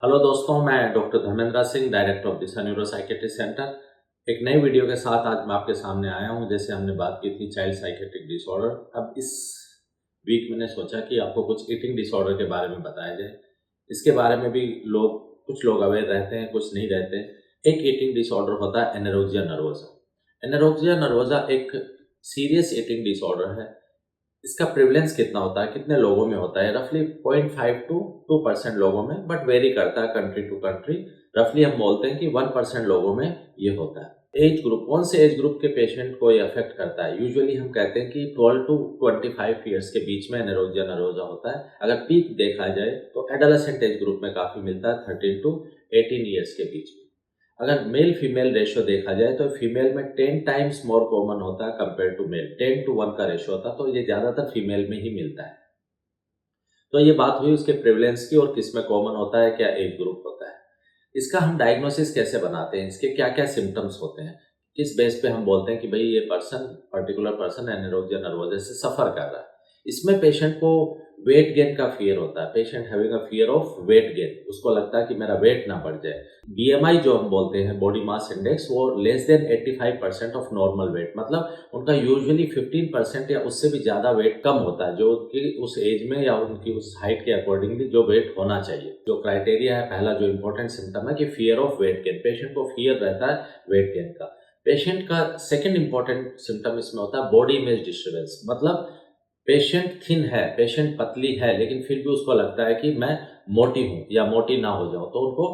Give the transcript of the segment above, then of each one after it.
Hello दोस्तों, मैं doctor Dharmendra Singh, director of Disha neuro psychiatry centre. एक नई वीडियो के साथ आज मैं आपके सामने आया हूं। जैसे हमने बात की थी चाइल्ड साइकेट्रिक डिसऑर्डर, अब इस वीक मैंने सोचा कि आपको कुछ ईटिंग डिसऑर्डर के बारे में बताया जाए। इसके बारे में भी कुछ लोग अवेयर रहते हैं, कुछ नहीं रहते हैं। एक ईटिंग डिसऑर्डर होता है एनोरेक्सिया नर्वोसा। एनोरेक्सिया नर्वोसा एक सीरियस ईटिंग डिसऑर्डर है। इसका प्रेवलेंस कितना होता है, कितने लोगों में होता है? रफली 0.5 टू 2% लोगों में, बट वेरी करता है कंट्री टू कंट्री। रफली हम बोलते हैं कि 1% लोगों में ये होता है। एज ग्रुप, कौन से एज ग्रुप के पेशेंट को ये अफेक्ट करता है? यूजुअली हम कहते हैं कि 12 टू 25 ईयर्स के बीच में एनोरेक्सिया नर्वोसा होता है। अगर पीक देखा जाए तो एडोलेसेंट एज ग्रुप में काफ़ी मिलता है, 13 टू 18 ईयर्स के बीच में। अगर मेल फीमेल रेशियो देखा जाए तो फीमेल में 10 टाइम्स मोर कॉमन होता है कंपेयर टू मेल। 10:1 का रेशियो होता है, तो ये ज़्यादातर फीमेल में ही मिलता है। तो ये बात हुई उसके प्रेवलेंस की और किस में कॉमन होता है, क्या एज ग्रुप होता है। इसका हम डायग्नोसिस कैसे बनाते हैं, इसके क्या क्या सिम्टम्स होते हैं, किस बेस पे हम बोलते हैं कि भाई ये पर्टिकुलर पर्सन एनोरेक्सिया नर्वोसा से सफ़र कर रहा है। इसमें पेशेंट को वेट गेन का फियर होता है। Patient having a fear of weight gain, उसको लगता है कि मेरा वेट ना बढ़ जाए। बीएमआई जो हम बोलते हैं, बॉडी मास इंडेक्स, वो less than 85% of normal weight, मतलब उनका यूजुअली 15% या उससे भी ज़्यादा वेट कम होता है, जो कि उस एज में या उनकी उस हाइट के अकॉर्डिंगली जो वेट होना चाहिए। जो क्राइटेरिया है, पहला जो इंपॉर्टेंट सिम्टम है कि fear of weight gain, patient को फियर रहता है वेट गेन का। पेशेंट का सेकेंड इंपॉर्टेंट सिम्टम इसमें होता है बॉडी इमेज डिस्टर्बेंस, मतलब पेशेंट थिन है, पेशेंट पतली है, लेकिन फिर भी उसको लगता है कि मैं मोटी हूँ या मोटी ना हो जाऊँ, तो उनको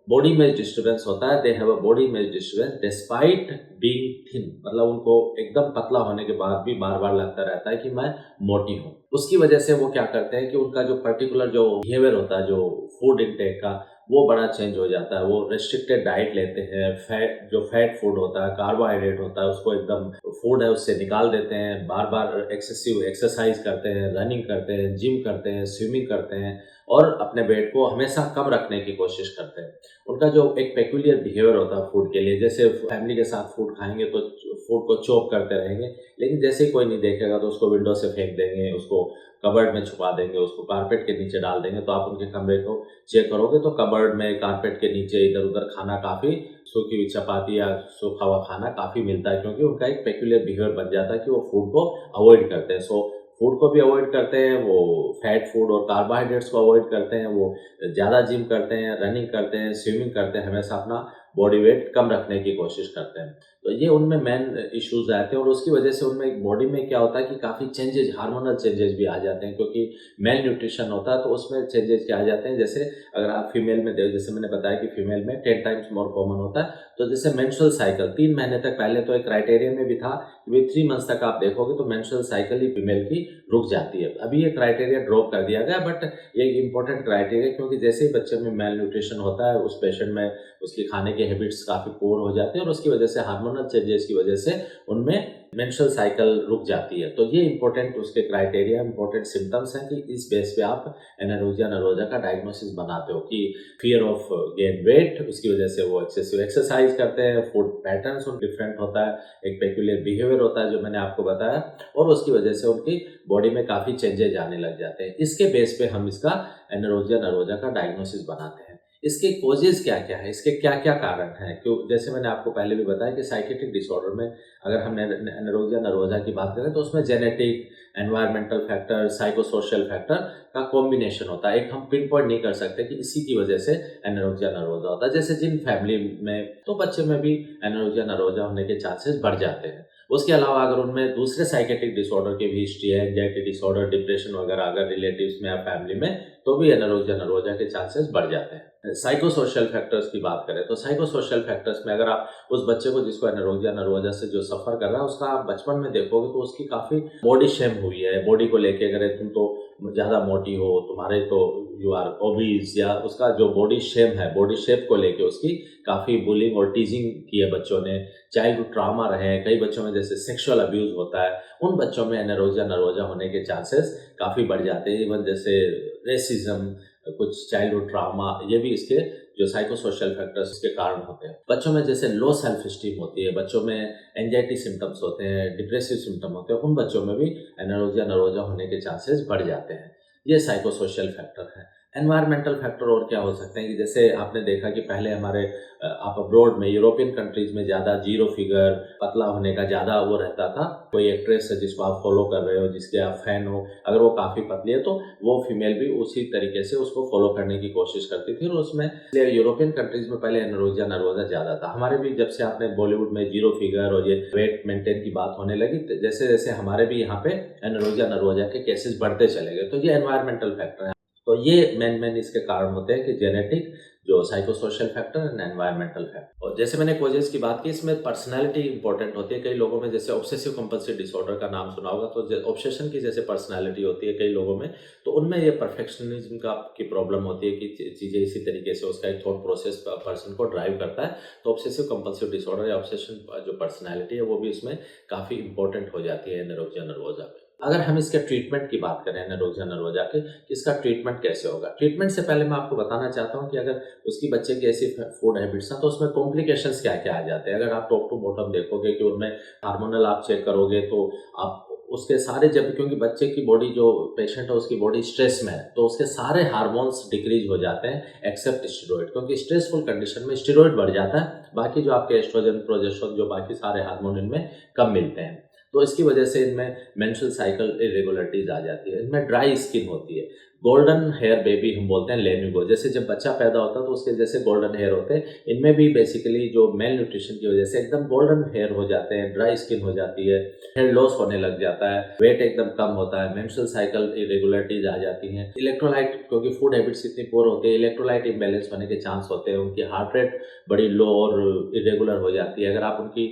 बॉडी इमेज डिस्टर्बेंस होता है। They have a body image disturbance despite being thin, मतलब उनको एकदम पतला होने के बाद भी बार बार लगता रहता है कि मैं मोटी हूँ। उसकी वजह से वो क्या करते हैं कि उनका जो पर्टिकुलर जो बिहेवियर होता है, जो फूड इंटेक का, वो बड़ा चेंज हो जाता है। वो रेस्ट्रिक्टेड डाइट लेते हैं, जो फैट फूड होता है, कार्बोहाइड्रेट होता है, उसको एकदम फूड है उससे निकाल देते हैं। बार बार एक्सेसिव एक्सरसाइज करते हैं, रनिंग करते हैं, जिम करते हैं, स्विमिंग करते हैं और अपने वेट को हमेशा कम रखने की कोशिश करते हैं। उनका जो एक पेक्यूलियर बिहेवियर होता है फूड के लिए, जैसे फैमिली के साथ फूड खाएंगे तो फूड को चॉप करते रहेंगे, लेकिन जैसे ही कोई नहीं देखेगा तो उसको विंडो से फेंक देंगे, उसको कबर्ड में छुपा देंगे, उसको कारपेट के नीचे डाल देंगे। तो आप उनके कमरे को चेक करोगे तो कबर्ड में, कारपेट के नीचे, इधर उधर खाना काफ़ी, सूखी हुई चपाती या सूखा हुआ खाना काफ़ी मिलता है, क्योंकि उनका एक पेक्यूलियर बिहेवियर बन जाता है कि वो फूड को अवॉइड करते हैं। सो फूड को भी अवॉइड करते हैं, वो फैट फूड और कार्बोहाइड्रेट्स को अवॉइड करते हैं, वो ज़्यादा जिम करते हैं, रनिंग करते हैं, स्विमिंग करते हैं, हमेशा अपना बॉडी वेट कम रखने की कोशिश करते हैं। तो ये उनमें मेन इश्यूज़ आते हैं और उसकी वजह से उनमें बॉडी में क्या होता है कि काफ़ी चेंजेज, हार्मोनल चेंजेस भी आ जाते हैं, क्योंकि मेल न्यूट्रिशन होता है तो उसमें चेंजेस क्या आ जाते हैं। जैसे अगर आप फीमेल में देखो, जैसे मैंने बताया कि फीमेल में 10 टाइम्स मोर कॉमन होता है, तो जैसे मेंस्ट्रुअल साइकिल 3 महीने तक, पहले तो एक क्राइटेरिया में भी था कि भाई 3 मंथ्स तक आप देखोगे तो मेंस्ट्रुअल साइकिल ही फीमेल की रुक जाती है। अभी ये क्राइटेरिया ड्रॉप कर दिया गया, बट ये एक इंपॉर्टेंट क्राइटेरिया, क्योंकि जैसे ही बच्चे में मेल न्यूट्रिशन होता है, उस पेशेंट में उसकी खाने की हैबिट्स काफ़ी पुअर हो जाती है और उसकी वजह से हार्मोनल चेंजेस की वजह से उनमें मेंस्ट्रुअल साइकिल रुक जाती है। तो ये इंपॉर्टेंट उसके क्राइटेरिया, इंपॉर्टेंट सिम्टम्स हैं कि इस बेस पे आप एनोरेक्सिया नर्वोसा का डायग्नोसिस बनाते हो कि फियर ऑफ गेन वेट, उसकी वजह से वो एक्सेसिव एक्सरसाइज करते हैं, फूड पैटर्न्स उन डिफरेंट होता है, एक पेक्यूलियर बिहेवियर होता है जो मैंने आपको बताया, और उसकी वजह से उनकी बॉडी में काफ़ी चेंजेज आने लग जाते हैं। इसके बेस पे हम इसका एनोरेक्सिया नर्वोसा का डायग्नोसिस बनाते हैं। इसके कॉजेज़ क्या-क्या है, इसके क्या-क्या कारण हैं? क्यों, जैसे मैंने आपको पहले भी बताया कि साइकियाट्रिक डिसऑर्डर में अगर हम एनोरेक्सिया नर्वोसा की बात करें तो उसमें genetic, environmental factor, psychosocial factor का कॉम्बिनेशन होता है। एक हम पिन पॉइंट नहीं कर सकते कि इसी की वजह से एनोरेक्सिया नर्वोसा होता है। जैसे जिन फैमिली में, तो बच्चे में भी एनोरेक्सिया नर्वोसा होने के चांसेस बढ़ जाते हैं। उसके अलावा अगर उनमें दूसरे साइकियाट्रिक डिसऑर्डर की भी हिस्ट्री है, एंग्जायटी डिसऑर्डर, डिप्रेशन वगैरह अगर रिलेटिव्स में या फैमिली में, तो भी एनोरेक्सिया नर्वोसा के चांसेस बढ़ जाते हैं। साइकोसोशल फैक्टर्स की बात करें तो साइकोसोशल फैक्टर्स में अगर आप उस बच्चे को जिसको एनोरेक्सिया नर्वोसा से जो सफ़र कर रहा है, उसका आप बचपन में देखोगे तो उसकी काफ़ी बॉडी शेम हुई है। बॉडी को लेके, अगर तुम तो ज़्यादा मोटी हो, तुम्हारे तो यू आर ओबीज, या उसका जो बॉडी शेम है, बॉडी शेप को लेके उसकी काफ़ी बुलिंग और टीजिंग की है बच्चों ने। चाइल्डहुड ट्रॉमा रहे हैं कई बच्चों में, जैसे सेक्सुअल अब्यूज़ होता है, उन बच्चों में एनोरेक्सिया नर्वोसा होने के चांसेस काफ़ी बढ़ जाते हैं। इवन जैसे रेसिज्म, कुछ चाइल्डहुड ट्रॉमा, ये भी इसके जो साइकोसोशल फैक्टर्स इसके कारण होते हैं। बच्चों में जैसे लो सेल्फ स्टीम होती है, बच्चों में एंजाइटी सिम्टम्स होते हैं, डिप्रेसिव सिम्टम होते हैं, उन बच्चों में भी एनोरेक्सिया नर्वोसा होने के चांसेस बढ़ जाते हैं। ये साइकोसोशल फैक्टर है। एनवायरमेंटल फैक्टर और क्या हो सकते हैं कि जैसे आपने देखा कि पहले हमारे आप अब्रॉड में यूरोपियन कंट्रीज में ज़्यादा जीरो फिगर, पतला होने का ज़्यादा वो रहता था। कोई एक्ट्रेस है जिसको आप फॉलो कर रहे हो, जिसके आप फैन हो, अगर वो काफ़ी पतली है तो वो फीमेल भी उसी तरीके से उसको फॉलो करने की कोशिश करती थी। और उसमें यूरोपियन कंट्रीज में पहले एनोरेक्सिया नर्वोसा ज़्यादा था। हमारे भी जब से आपने बॉलीवुड में जीरो फिगर और ये वेट मेंटेन की बात होने लगी, जैसे जैसे हमारे भी यहाँ पे एनोरेक्सिया नर्वोसा के केसेस बढ़ते चले गए। तो ये एनवायरमेंटल फैक्टर है। तो ये मेन इसके कारण होते हैं कि जेनेटिक, जो psychosocial factor and environmental factor. और जैसे मैंने कॉजेस की बात की, इसमें पर्सनालिटी इंपॉर्टेंट होती है। कई लोगों में जैसे ऑब्सेसिव कंपल्सिव डिसऑर्डर का नाम सुना होगा, तो ऑब्सेशन की जैसे पर्सनालिटी होती है कई लोगों में, तो उनमें ये परफेक्शनिज्म की प्रॉब्लम होती है कि चीज़ें इसी तरीके से उसका एक थॉट प्रोसेस पर्सन को ड्राइव करता है। तो ऑब्सेसिव कंपल्सिव डिसऑर्डर या ऑब्सेशन जो पर्सनैलिटी है वो भी इसमें काफ़ी इंपॉर्टेंट हो जाती है एनोरेक्सिया नर्वोसा में। अगर हम इसके ट्रीटमेंट की बात करें एनोरेक्सिया नर्वोसा के, इसका ट्रीटमेंट कैसे होगा। ट्रीटमेंट से पहले मैं आपको बताना चाहता हूँ कि अगर उसकी बच्चे की ऐसी फूड हैबिट्स हैं तो उसमें कॉम्प्लिकेशंस क्या क्या आ जाते हैं। अगर आप टॉप टू बॉटम देखोगे कि उनमें हार्मोनल आप चेक करोगे तो आप उसके सारे, जब क्योंकि बच्चे की बॉडी, जो पेशेंट है उसकी बॉडी स्ट्रेस में है, तो उसके सारे हार्मोन्स डिक्रीज हो जाते हैं एक्सेप्ट स्टेरॉइड, क्योंकि स्ट्रेसफुल कंडीशन में स्टेरॉइड बढ़ जाता है, बाकी जो आपके एस्ट्रोजन, प्रोजेस्टेरोन, जो बाकी सारे हार्मोन इनमें कम मिलते हैं। तो इसकी वजह से इनमें मेंस्ट्रुअल साइकिल इरेगुलरिटीज आ जाती है, इनमें ड्राई स्किन होती है। गोल्डन हेयर बेबी हम बोलते हैं लेनिगो, जैसे जब बच्चा पैदा होता है तो उसके जैसे गोल्डन हेयर होते हैं, इनमें भी बेसिकली जो मेल न्यूट्रिशन की वजह से एकदम गोल्डन हेयर हो जाते हैं, ड्राई स्किन हो जाती है, हेयर लॉस होने लग जाता है, वेट एकदम कम होता है, मेंस्ट्रुअल साइकिल इरेगुलरिटीज आ जाती हैं। इलेक्ट्रोलाइट, क्योंकि फूड हैबिट्स इतनी पुअर होती है, इलेक्ट्रोलाइट इम्बैलेंस होने के चांस होते हैं, उनकी हार्ट रेट बड़ी लो और इरेगुलर हो जाती है। अगर आप उनकी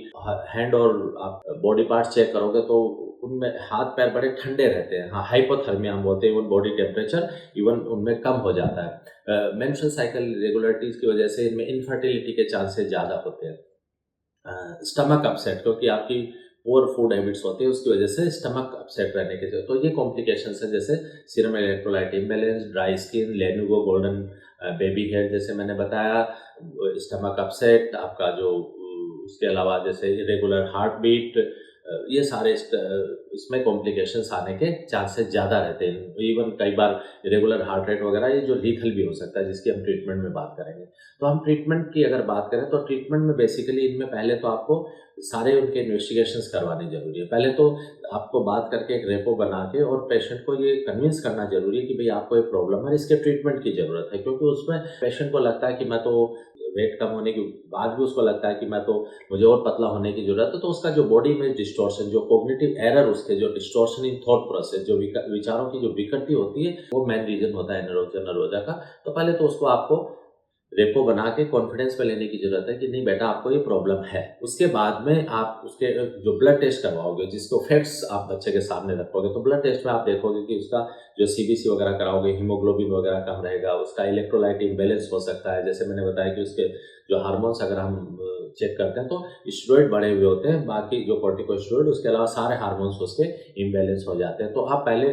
हैंड और आप बॉडी पार्ट्स चेक करोगे तो उनमें हाथ पैर बड़े ठंडे रहते हैं, हाँ, हाइपोथर्मिया हम बोलते हैं, इवन बॉडी टेम्परेचर इवन उनमें कम हो जाता है। मेंस्ट्रुअल साइकिल रेगुलरिटीज की वजह से इनमें इनफर्टिलिटी के चांसेस ज़्यादा होते हैं। स्टमक अपसेट, क्योंकि आपकी पुअर फूड हैबिट्स होती है उसकी वजह से स्टमक अपसेट रहने के, तो ये कॉम्प्लिकेशंस है, जैसे serum electrolyte imbalance, dry skin, lanugo, golden baby hair जैसे मैंने बताया, स्टमक अपसेट, आपका जो उसके अलावा जैसे इरेगुलर हार्ट बीट, ये सारे इसमें कॉम्प्लिकेशंस आने के चांसेस ज़्यादा रहते हैं। इवन कई बार इरेगुलर हार्ट रेट वगैरह ये जो लीथल भी हो सकता है, जिसकी हम ट्रीटमेंट में बात करेंगे। तो हम ट्रीटमेंट की अगर बात करें तो ट्रीटमेंट में बेसिकली इनमें पहले तो आपको सारे उनके इन्वेस्टिगेशंस करवानी जरूरी है। पहले तो आपको बात करके एक रेपो बना के और पेशेंट को ये कन्विंस करना जरूरी है कि भाई आपको एक प्रॉब्लम है, इसके ट्रीटमेंट की जरूरत है, क्योंकि उसमें पेशेंट को लगता है कि मैं तो वेट कम होने के बाद भी उसको लगता है कि मुझे और पतला होने की जरूरत है, तो उसका जो बॉडी में डिस्टॉर्शन, जो कॉग्निटिव एरर, उसके जो डिस्टॉर्शन इन थॉट प्रोसेस, जो विचारों की जो विकृति होती है, वो मेन रीजन होता है एनोरेक्सिया नर्वोसा का। तो पहले तो उसको आपको रेपो बना के कॉन्फिडेंस पे लेने की जरूरत है कि नहीं बेटा आपको ये प्रॉब्लम है। उसके बाद में आप उसके जो ब्लड टेस्ट करवाओगे, जिसको फैक्ट्स आप बच्चे के सामने रखोगे, तो ब्लड टेस्ट में आप देखोगे कि उसका जो सीबीसी वगैरह कराओगे, हीमोग्लोबिन वगैरह कम रहेगा, उसका इलेक्ट्रोलाइट इम्बैलेंस हो सकता है। जैसे मैंने बताया कि उसके जो हार्मोन्स अगर हम चेक करते हैं तो स्टेरॉइड बढ़े हुए होते हैं, बाकी जो कॉर्टिकोस्टेरॉइड, उसके अलावा सारे हार्मोन्स उसके इम्बैलेंस हो जाते हैं। तो आप पहले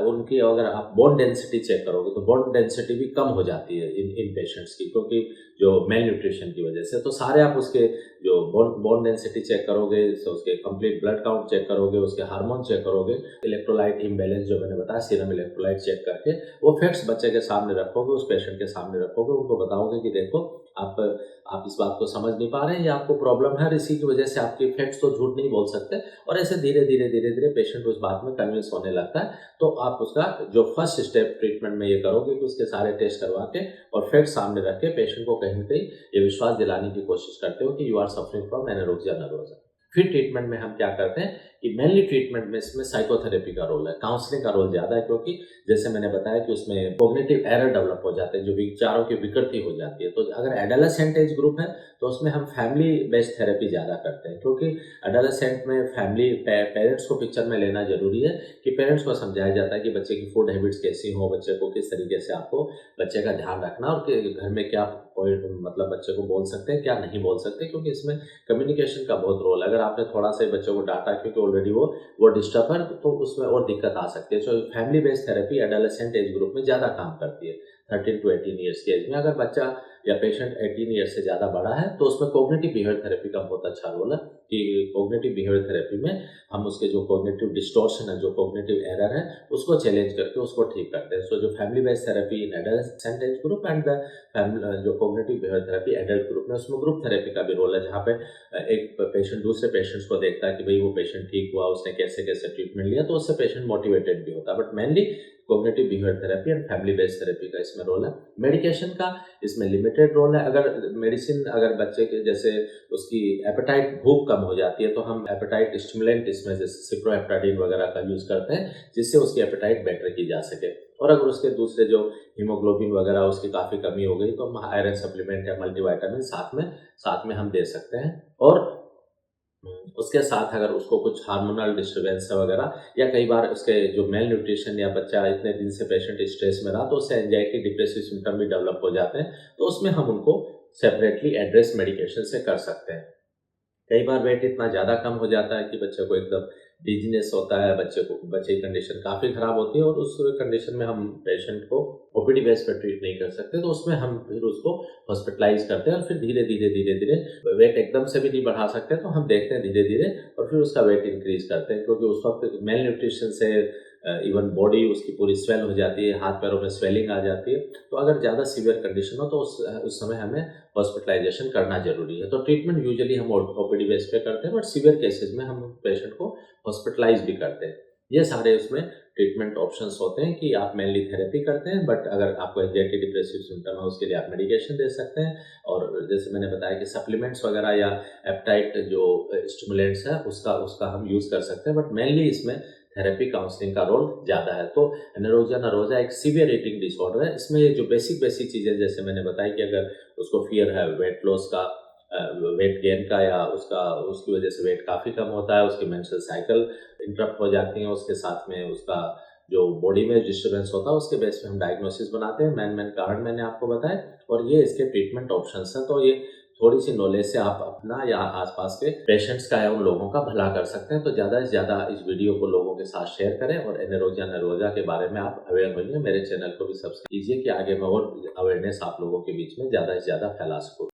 उनकी अगर आप बोन डेंसिटी चेक करोगे तो बोन डेंसिटी भी कम हो जाती है इन पेशेंट्स की, क्योंकि जो मेल न्यूट्रिशन की वजह से। तो सारे आप उसके जो बोन डेंसिटी चेक करोगे, तो उसके कंप्लीट ब्लड काउंट चेक करोगे, उसके हार्मोन चेक करोगे, इलेक्ट्रोलाइट इम्बैलेंस जो मैंने बताया, सीरम इलेक्ट्रोलाइट चेक करके वो फैक्ट्स बच्चे के सामने रखोगे, उस पेशेंट के सामने रखोगे, उनको बताओगे कि देखो आप इस बात को समझ नहीं पा रहे हैं, ये आपको प्रॉब्लम है और इसी की वजह से आपके फैक्ट्स तो झूठ नहीं बोल सकते। और ऐसे धीरे धीरे पेशेंट उस बात में कन्विंस होने लगता है। तो आप उसका जो फर्स्ट स्टेप ट्रीटमेंट में ये करोगे कि उसके सारे टेस्ट करवा के और फैक्ट सामने रख के पेशेंट को कहीं ना कहीं ये विश्वास दिलाने की कोशिश करते हो कि you are suffering from anorexia nervosa. फिर ट्रीटमेंट में हम क्या करते हैं कि मेनली ट्रीटमेंट में इसमें साइकोथेरेपी का रोल है, काउंसलिंग का रोल ज़्यादा है, क्योंकि जैसे मैंने बताया कि उसमें कॉग्निटिव एरर डेवलप हो जाते हैं, जो विचारों की विकृति हो जाती है। तो अगर एडोलेसेंट एज ग्रुप है तो उसमें हम फैमिली बेस्ड थेरेपी ज़्यादा करते हैं, क्योंकि एडोलेसेंट में फैमिली पेरेंट्स को पिक्चर में लेना जरूरी है, कि पेरेंट्स को समझाया जाता है कि बच्चे की फूड हैबिट्स कैसी हो, बच्चे को किस तरीके से आपको बच्चे का ध्यान रखना, और घर में क्या मतलब बच्चे को बोल सकते हैं, क्या नहीं बोल सकते, क्योंकि इसमें कम्युनिकेशन का बहुत रोल है। अगर आपने थोड़ा सा बच्चों को डांटा क्योंकि ऑलरेडी वो डिस्टर्ब है, तो उसमें और दिक्कत आ सकती है। So family based therapy adolescent age group में ज़्यादा काम करती है। 13 to 18 ईयर्स की एज में अगर बच्चा या पेशेंट 18 ईयर्स से ज़्यादा बड़ा है तो उसमें कॉग्निटिव बिहेवियर थेरेपी का बहुत अच्छा रोल है। कि कॉग्निटिव बिहेवियर थेरेपी में हम उसके जो कॉग्निटिव डिस्टॉर्शन है, जो कॉग्निटिव एरर है, उसको चैलेंज करके उसको ठीक करते हैं। सो जो family based therapy in adolescent age group and the जो cognitive behaviour therapy adult group में, उसमें ग्रुप थेरेपी का भी रोल है, जहाँ पे एक पेशेंट दूसरे पेशेंट्स को देखता है कि भाई वो पेशेंट ठीक हुआ, उसने कैसे कैसे ट्रीटमेंट लिया, तो उससे पेशेंट मोटिवेटेड भी होता है। But mainly cognitive behaviour therapy and family based therapy का इसमें रोल है। मेडिकेशन का इसमें लिमिटेड रोल है। अगर मेडिसिन, अगर बच्चे के जैसे उसकी एपेटाइट, भूख कम हो जाती है, तो हम एपेटाइट स्टिमुलेंट इसमें जैसे सिप्रोहेप्टाडीन वगैरह का यूज़ करते हैं, जिससे उसकी एपेटाइट बेटर की जा सके। और अगर उसके दूसरे जो हीमोग्लोबिन वगैरह उसकी काफ़ी कमी हो गई, तो हम आयरन सप्लीमेंट या मल्टीविटामिन साथ में हम दे सकते हैं। और उसके साथ अगर उसको कुछ हार्मोनल डिस्टर्बेंस है वगैरह, या कई बार उसके जो मेल न्यूट्रिशन, या बच्चा इतने दिन से पेशेंट स्ट्रेस में रहा, तो उससे एंजाइटी, डिप्रेसिव सिम्टम भी डेवलप हो जाते हैं, तो उसमें हम उनको सेपरेटली एड्रेस मेडिकेशन से कर सकते हैं। कई बार वेट इतना ज़्यादा कम हो जाता है कि बच्चे को एकदम डिजीनेस होता है, बच्चे की कंडीशन काफ़ी ख़राब होती है, और उस कंडीशन में हम पेशेंट को ओपीडी बेस पर ट्रीट नहीं कर सकते, तो उसमें हम फिर उसको हॉस्पिटलाइज करते हैं, और फिर धीरे धीरे वेट एकदम से भी नहीं बढ़ा सकते, तो हम देखते हैं धीरे धीरे, और फिर उसका वेट इंक्रीज करते हैं, क्योंकि उस वक्त मेल न्यूट्रिशन से इवन बॉडी उसकी पूरी स्वेल हो जाती है, हाथ पैरों में स्वेलिंग आ जाती है। तो अगर ज़्यादा सीवियर कंडीशन हो, तो उस समय हमें हॉस्पिटलाइजेशन करना जरूरी है। तो ट्रीटमेंट यूजुअली हम ओपीडी बेस पे करते हैं, बट सीवियर केसेस में हम पेशेंट को हॉस्पिटलाइज भी करते हैं। ये सारे उसमें ट्रीटमेंट ऑप्शंस होते हैं कि आप मेनली थेरेपी करते हैं, बट अगर आपको एंजाइटी, डिप्रेसिव सिम्टम है, उसके लिए आप मेडिकेशन दे सकते हैं। और जैसे मैंने बताया कि सप्लीमेंट्स वगैरह या एपेटाइट जो स्टिमुलेंट्स है, उसका हम यूज़ कर सकते हैं, बट मेनली इसमें थेरेपी, काउंसलिंग का रोल ज़्यादा है। तो एनोरेक्सिया नर्वोसा एक सीवियर ईटिंग डिसऑर्डर है। इसमें ये जो बेसिक चीज़ें जैसे मैंने बताई कि अगर उसको फियर है वेट लॉस का, वेट गेन का, या उसकी वजह से वेट काफ़ी कम होता है, उसकी मेंस्ट्रुअल साइकिल इंटरप्ट हो जाती है, उसके साथ में उसका जो बॉडी में डिस्टर्बेंस होता है, उसके बेस पे हम डायग्नोसिस बनाते हैं। मेन कारण मैंने आपको बताया, और ये इसके ट्रीटमेंट ऑप्शंस हैं। तो ये थोड़ी सी नॉलेज से आप अपना या आसपास के पेशेंट्स का या उन लोगों का भला कर सकते हैं। तो ज़्यादा से ज़्यादा इस वीडियो को लोगों के साथ शेयर करें, और एनोरेक्सिया नर्वोसा के बारे में आप अवेयर होइए। मेरे चैनल को भी सब्सक्राइब कीजिए कि आगे मैं और अवेयरनेस आप लोगों के बीच में ज़्यादा से ज़्यादा फैला सकूँ।